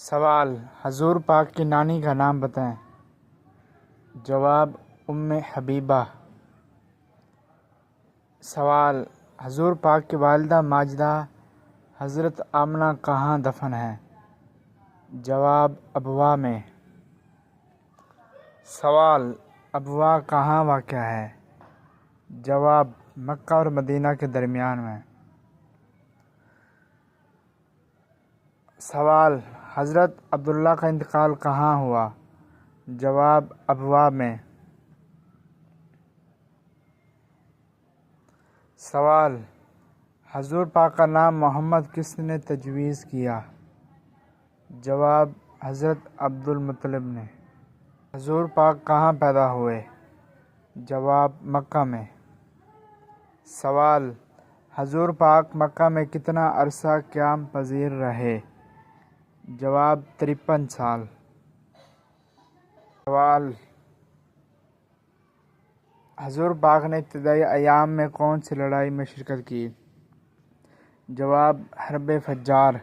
سوال: حضور پاک کی نانی کا نام بتائیں۔ جواب: ام حبیبہ۔ سوال: حضور پاک کی والدہ ماجدہ حضرت آمنہ کہاں دفن ہیں؟ جواب: ابواء میں۔ سوال: ابواء کہاں واقع ہے؟ جواب: مکہ اور مدینہ کے درمیان میں۔ سوال: حضرت عبداللہ کا انتقال کہاں ہوا؟ جواب: ابواء میں۔ سوال: حضور پاک کا نام محمد کس نے تجویز کیا؟ جواب: حضرت عبدالمطلب نے۔ حضور پاک کہاں پیدا ہوئے؟ جواب: مکہ میں۔ سوال: حضور پاک مکہ میں کتنا عرصہ قیام پذیر رہے؟ جواب: 53 سال۔ سوال: حضور پاک نے ابتدائی ایام میں کون سی لڑائی میں شرکت کی؟ جواب: حرب فجار۔